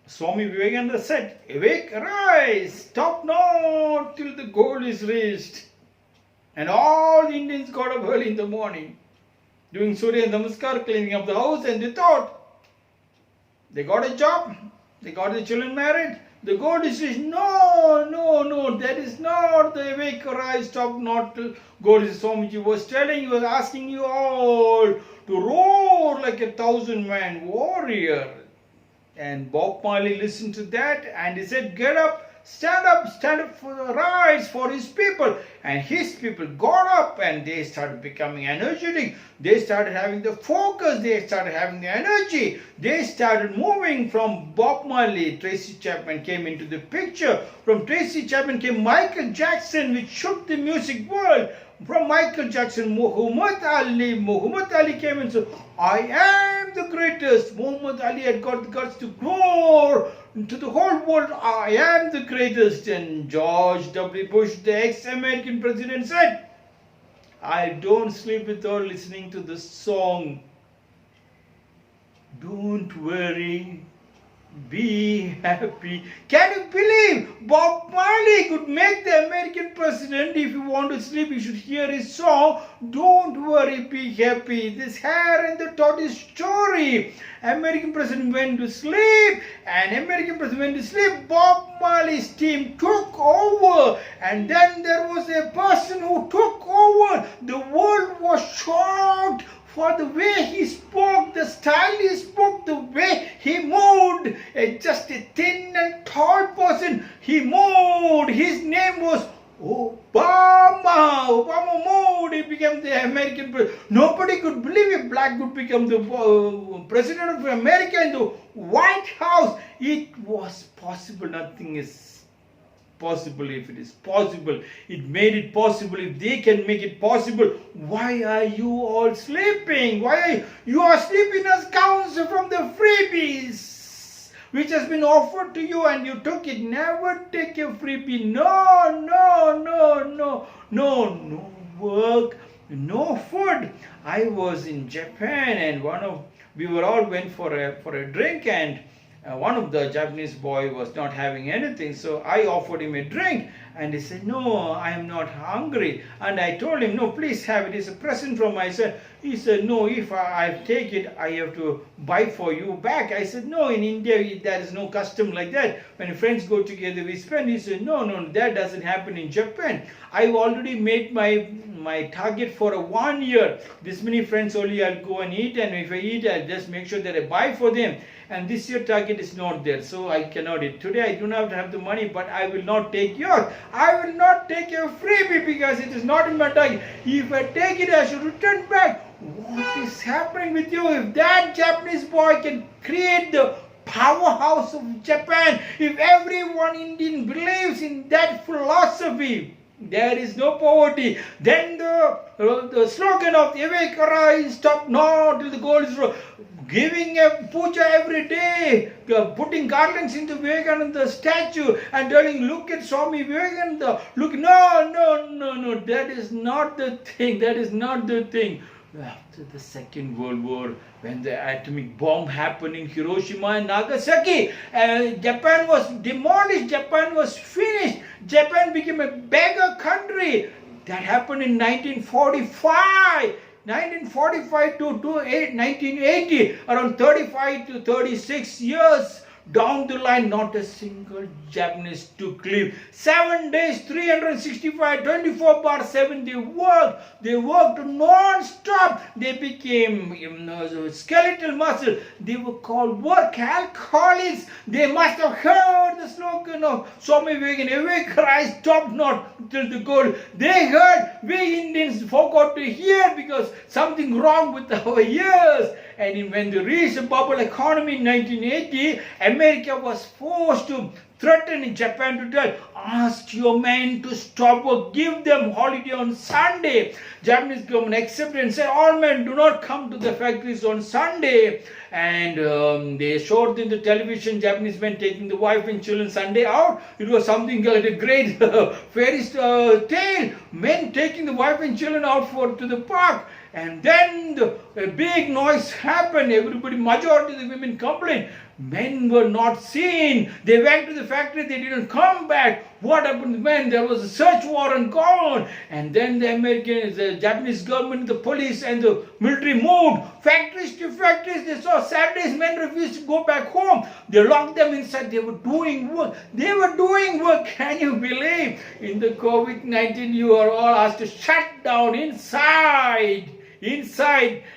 Swami Vivekananda said, "Awake, arise, stop not till the goal is reached." And all the Indians got up early in the morning, doing Surya Namaskar, cleaning up the house, and they thought, they got a job, they got the children married, the goal is reached. No, that is not the awake, arise, stop not till goal is. Swamiji was telling, he was asking you all to roar like 1,000-man warrior. And Bob Marley listened to that and he said, get up, stand up for the rights for his people. And his people got up and they started becoming energetic. They started having the focus, they started having the energy. They started moving from Bob Marley. Tracy Chapman came into the picture. From Tracy Chapman came Michael Jackson, which shook the music world. From Michael Jackson, Muhammad Ali came and said, I am the greatest. Muhammad Ali had got the guts to roar to the whole world, I am the greatest. And George W. Bush, the ex-American president, said, I don't sleep without listening to the song. Don't worry, be happy. Can you believe Bob Marley could make the American president? If you want to sleep, you should hear his song. Don't worry, be happy. This hare and the tortoise story. American president went to sleep, and American president went to sleep. Bob Marley's team took over, and then there was a person who took over. The world was shocked for the way he spoke, the style he spoke, the way he moved. Just a thin and tall person, he moved. His name was Obama. Obama moved. He became the American president. Nobody could believe a black could become the president of America in the White House. It was possible. Nothing is possible if it is possible. It made it possible. If they can make it possible, why are you all sleeping? Why you are sleeping as counsel from the freebies which has been offered to you and you took it? Never take a freebie. No work, no food. I was in Japan and we were all went for a drink, and one of the Japanese boy was not having anything, so I offered him a drink, and he said, no, I am not hungry. And I told him, no, please have it, it's a present from my son. He said, no, if I take it, I have to buy for you back. I said, no, in India there is no custom like that. When friends go together we spend. He said, no, that doesn't happen in Japan. I've already made my target for 1 year. This many friends only I'll go and eat, and if I eat, I'll just make sure that I buy for them. And this year target is not there, so I cannot eat. Today I do not have the money, but I will not take yours. I will not take your freebie because it is not in my target. If I take it, I should return back. What is happening with you? If that Japanese boy can create the powerhouse of Japan, if everyone Indian believes in that philosophy, there is no poverty. Then the slogan of the awake, arise, stop not till the goal is reached. Giving a puja every day, putting garlands into Vivekananda statue and telling, look at Swami Vivekananda, look, no, that is not the thing, that is not the thing. After the Second World War, when the atomic bomb happened in Hiroshima and Nagasaki, Japan was demolished, Japan was finished, Japan became a beggar country. That happened in 1945. 1945 to 1980, around 35 to 36 years down the line, not a single Japanese took leave. 7 days, 365, 24/7 they worked non-stop. They became skeletal muscle. They were called work alcoholics. They must have heard the slogan of Swami Vivekananda, awake, rise, stop not till the goal. They heard. We Indians forgot to hear because something wrong with our ears. And when they reached the bubble economy in 1980, America was forced to threaten Japan to tell, ask your men to stop work, give them holiday on Sunday. Japanese government accepted and said, all men do not come to the factories on Sunday. And they showed in the television Japanese men taking the wife and children Sunday out. It was something like a great fairy tale. Men taking the wife and children out to the park. And then a big noise happened. Everybody, majority of the women complained. Men were not seen. They went to the factory, they didn't come back. What happened to men? There was a search warrant gone. And then the Japanese government, the police and the military moved factories to factories. They saw Saturdays men refused to go back home. They locked them inside. They were doing work. They were doing work. Can you believe? In the COVID-19, you are all asked to shut down inside.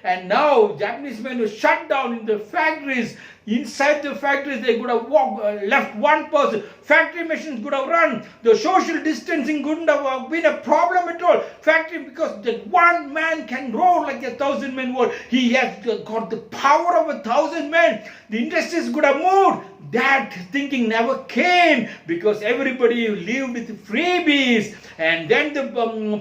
And now Japanese men were shut down in the factories. Inside the factories, they could have left one person. Factory machines could have run. The social distancing couldn't have been a problem at all. Factory, because that one man can roll like 1,000 men would. He has got the power of 1,000 men. The industries could have moved. That thinking never came because everybody lived with freebies. And then the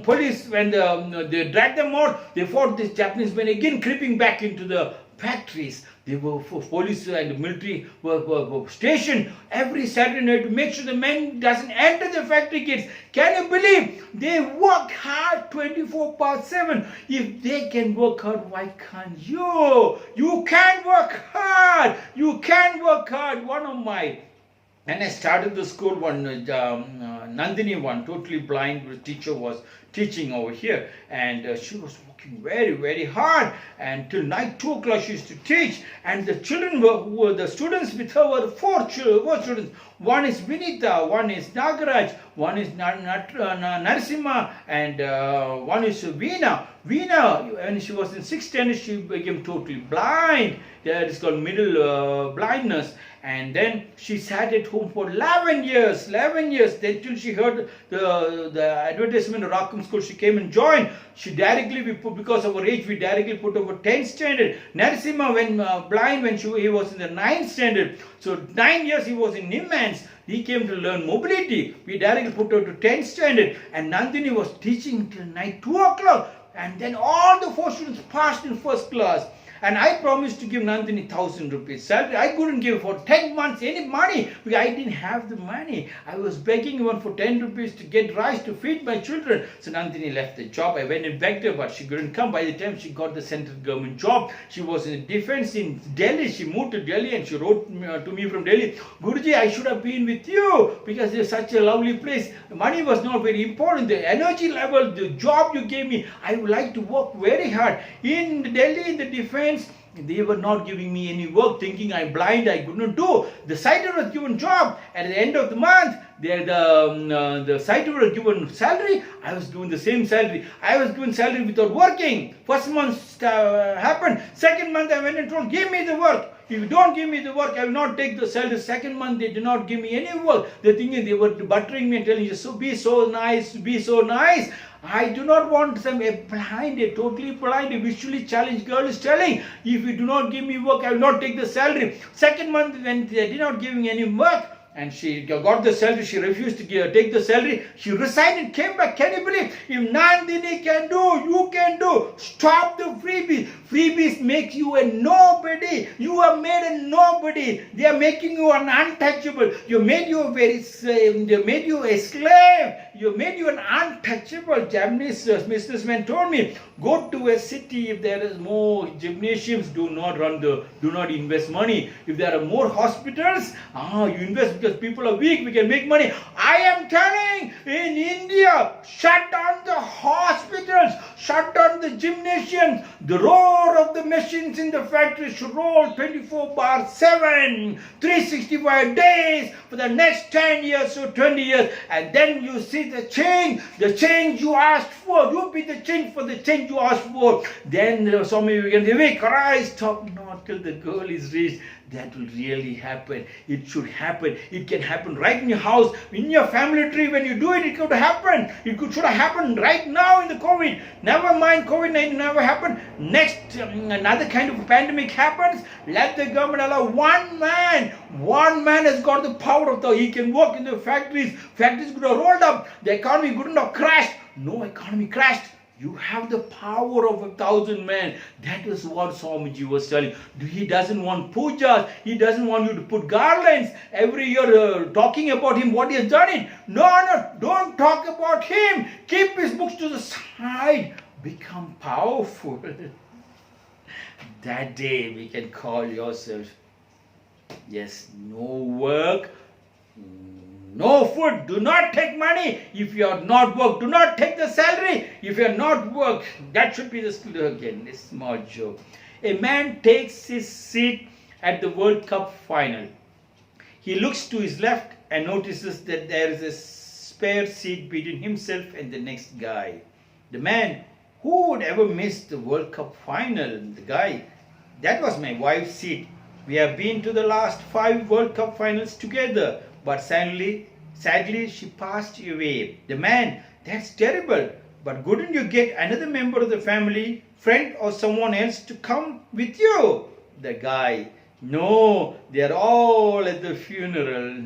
police, when they dragged them out, they fought these Japanese men again creeping back into the factories. They were police and the military were stationed every Saturday night to make sure the men doesn't enter the factory gates. Can you believe? They work hard 24/7. If they can work hard, why can't you? You can work hard. You can work hard. When I started the school, Nandini, one totally blind teacher, was teaching over here, and she was working very, very hard, and till night 2 o'clock she used to teach. And the children the students with her were four students. One is Vinita, one is Nagaraj, one is Narasimha, and one is Veena. Veena, when she was in 6th standard, she became totally blind. That is called middle blindness. And then she sat at home for 11 years. Then till she heard the advertisement of Rakum School, she came and joined. She directly, because of her age, we directly put over 10th standard. Narasimha, when blind, he was in the 9th standard. So 9 years he was in Nimmans. He came to learn mobility. We directly put her to 10th standard. And Nandini was teaching till night 2 o'clock. And then all the 4 students passed in first class. And I promised to give Nandini 1,000 rupees salary. I couldn't give for 10 months any money because I didn't have the money. I was begging even for 10 rupees to get rice to feed my children. So Nandini left the job. I went and begged her, but she couldn't come. By the time she got the central government job, she was in defense in Delhi. She moved to Delhi and she wrote to me from Delhi, Guruji, I should have been with you because it's such a lovely place. Money was not very important. The energy level, the job you gave me, I would like to work very hard. In Delhi, in the defense, they were not giving me any work, thinking I'm blind, I could not do. The sighted was given job. At the end of the month, the sighted was given salary. I was given the same salary. I was given salary without working. First month happened. Second month I went and told, give me the work. If you don't give me the work, I will not take the salary. Second month, they did not give me any work. The thing is, they were buttering me and telling you, so be so nice, be so nice. I do not want a totally blind, a visually challenged girl is telling, if you do not give me work, I will not take the salary. Second month, when they did not give me any work, and she got the salary, she refused to take the salary. She resigned and came back. Can you believe? If Nandini can do, you can do. Stop the freebies. Freebies make you a nobody. You are made a nobody. They are making you an untouchable. You made you a they made you a slave. You made you an untouchable. Japanese businessman told me, go to a city if there is more gymnasiums, do not invest money. If there are more hospitals, you invest because people are weak, we can make money. I am telling, in India, shut down the hospitals, shut down the gymnasiums. The roar of the machines in the factories should roll 24/7, 365 days for the next 10 years or 20 years. And then you see the change you asked for. You be the change for the change you asked for. Then Swami Vivekananda, Christ, stop not till the goal is reached. That will really happen. It should happen. It can happen right in your house, in your family tree. When you do it, it could happen. Should have happened right now in the COVID. Never mind, COVID-19 never happened. Next, another kind of pandemic happens. Let the government allow one man. One man has got the power of he can work in the factories. Factories could have rolled up. The economy couldn't have crashed. No economy crashed. You have the power of 1,000 men. That is what Swamiji was telling. He doesn't want pujas. He doesn't want you to put garlands every year talking about him, what he has done it. No, don't talk about him. Keep his books to the side. Become powerful. That day we can call yourself Yes, no work, no food. Do not take money. If you are not work, do not take the salary. If you are not work, that should be the slogan. Again, a small joke. A man takes his seat at the World Cup final. He looks to his left and notices that there is a spare seat between himself and the next guy. The man, who would ever miss the World Cup final? The guy, that was my wife's seat. We have been to the last 5 World Cup finals together, but sadly she passed away. The man, that's terrible. But couldn't you get another member of the family, friend or someone else to come with you? The guy, no, they are all at the funeral.